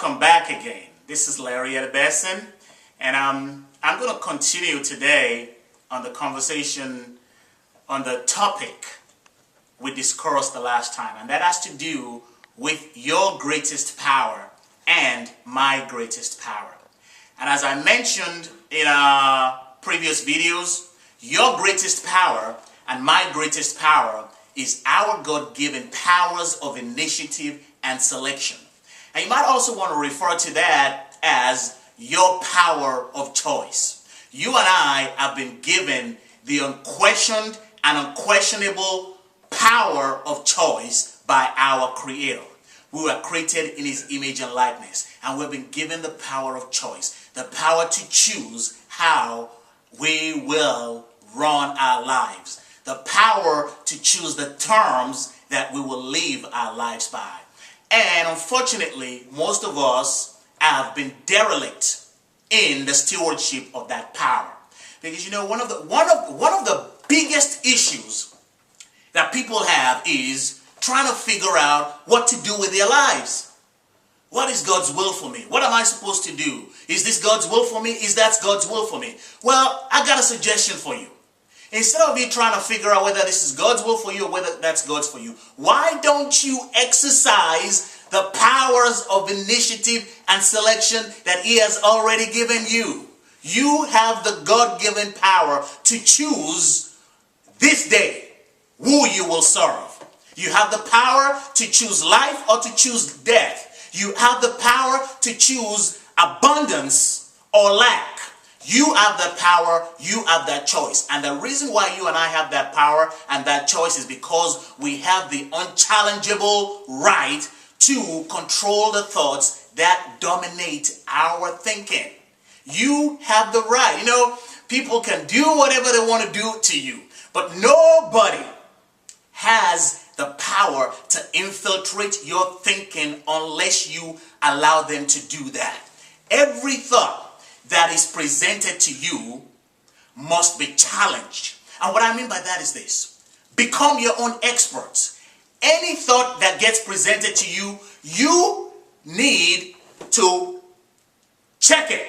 welcome back again. This is Larry Edebesson, and I'm going to continue today on the conversation on the topic we discussed the last time, and that has to do with your greatest power and my greatest power. And as I mentioned in our previous videos, your greatest power and my greatest power is our God-given powers of initiative and selection. And you might also want to refer to that as your power of choice. You and I have been given the unquestioned and unquestionable power of choice by our Creator. We were created in His image and likeness, and we've been given the power of choice, the power to choose how we will run our lives, the power to choose the terms that we will live our lives by. And unfortunately, most of us have been derelict in the stewardship of that power. Because one of the biggest issues that people have is trying to figure out what to do with their lives. What is God's will for me? What am I supposed to do? Is this God's will for me? Is that God's will for me? Well, I got a suggestion for you. Instead of you trying to figure out whether this is God's will for you or whether that's God's for you, why don't you exercise the powers of initiative and selection that He has already given you? You have the God-given power to choose this day who you will serve. You have the power to choose life or to choose death. You have the power to choose abundance or lack. You have that power, you have that choice. And the reason why you and I have that power and that choice is because we have the unchallengeable right to control the thoughts that dominate our thinking. You have the right. People can do whatever they want to do to you, but nobody has the power to infiltrate your thinking unless you allow them to do that. Every thought that is presented to you must be challenged. And what I mean by that is this: become your own expert. Any thought that gets presented to you, you need to check it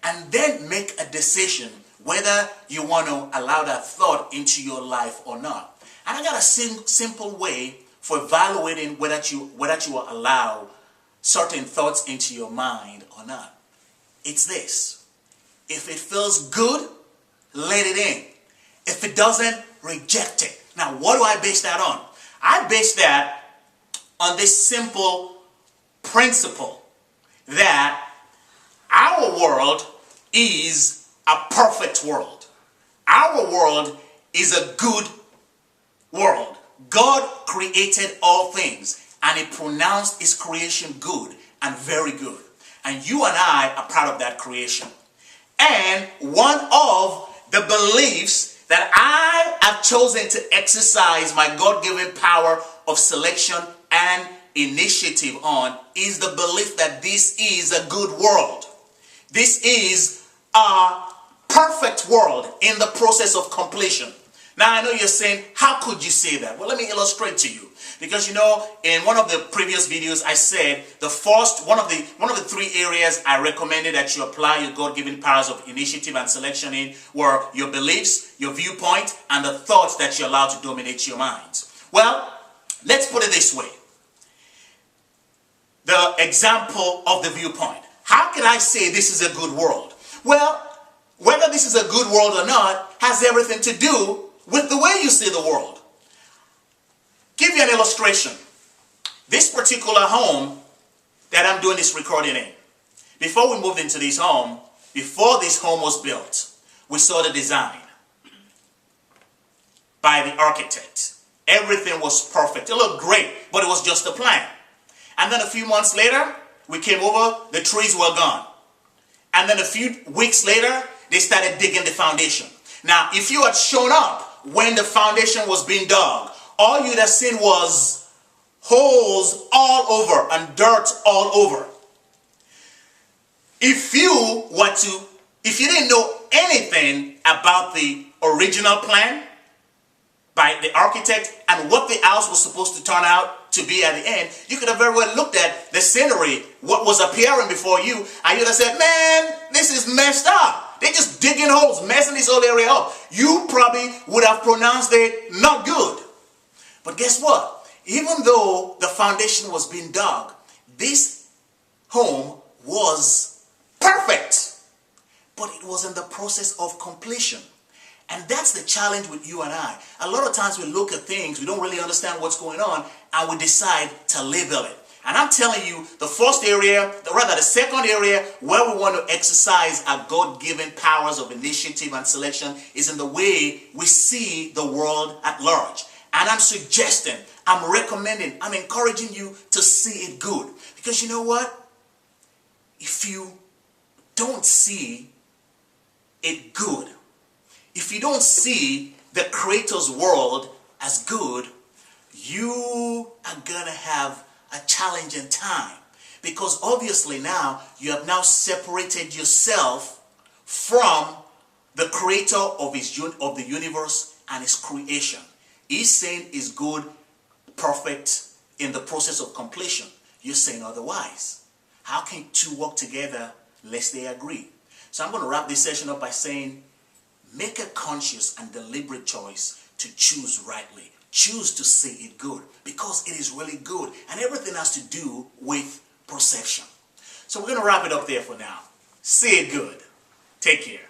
and then make a decision whether you want to allow that thought into your life or not. And I got a simple way for evaluating whether you will allow certain thoughts into your mind or not. It's this: if it feels good, let it in. If it doesn't, reject it. Now, what do I base that on? I base that on this simple principle that our world is a perfect world. Our world is a good world. God created all things, and He pronounced His creation good and very good. And you and I are part of that creation. And one of the beliefs that I have chosen to exercise my God-given power of selection and initiative on is the belief that this is a good world. This is a perfect world in the process of completion. Now, I know you're saying, how could you say that? Well, let me illustrate to you. Because, in one of the previous videos, I said the first, one of the three areas I recommended that you apply your God-given powers of initiative and selection in were your beliefs, your viewpoint, and the thoughts that you allow to dominate your minds. Well, let's put it this way. The example of the viewpoint. How can I say this is a good world? Well, whether this is a good world or not has everything to do with the way you see the world. Give you an illustration. This particular home that I'm doing this recording in, before we moved into this home, before this home was built, we saw the design by the architect. Everything was perfect. It looked great, but it was just a plan. And then a few months later, we came over, the trees were gone. And then a few weeks later, they started digging the foundation. Now, if you had shown up when the foundation was being dug, all you'd have seen was holes all over and dirt all over. If you didn't know anything about the original plan by the architect and what the house was supposed to turn out to be at the end, you could have very well looked at the scenery, what was appearing before you, and you'd have said, man, this is messed up. They're just digging holes, messing this whole area up. You probably would have pronounced it not good. But guess what? Even though the foundation was being dug, this home was perfect. But it was in the process of completion. And that's the challenge with you and I. A lot of times we look at things, we don't really understand what's going on, and we decide to label it. And I'm telling you, the first area, the second area where we want to exercise our God-given powers of initiative and selection is in the way we see the world at large. And I'm suggesting, I'm recommending, I'm encouraging you to see it good. Because you know what? If you don't see it good, if you don't see the Creator's world as good, you are going to have a challenging time. Because obviously now, you have now separated yourself from the Creator of the universe and His creation. He's saying it's good, perfect, in the process of completion. You're saying otherwise. How can two work together lest they agree? So I'm going to wrap this session up by saying, make a conscious and deliberate choice to choose rightly. Choose to see it good, because it is really good. And everything has to do with perception. So we're going to wrap it up there for now. See it good. Take care.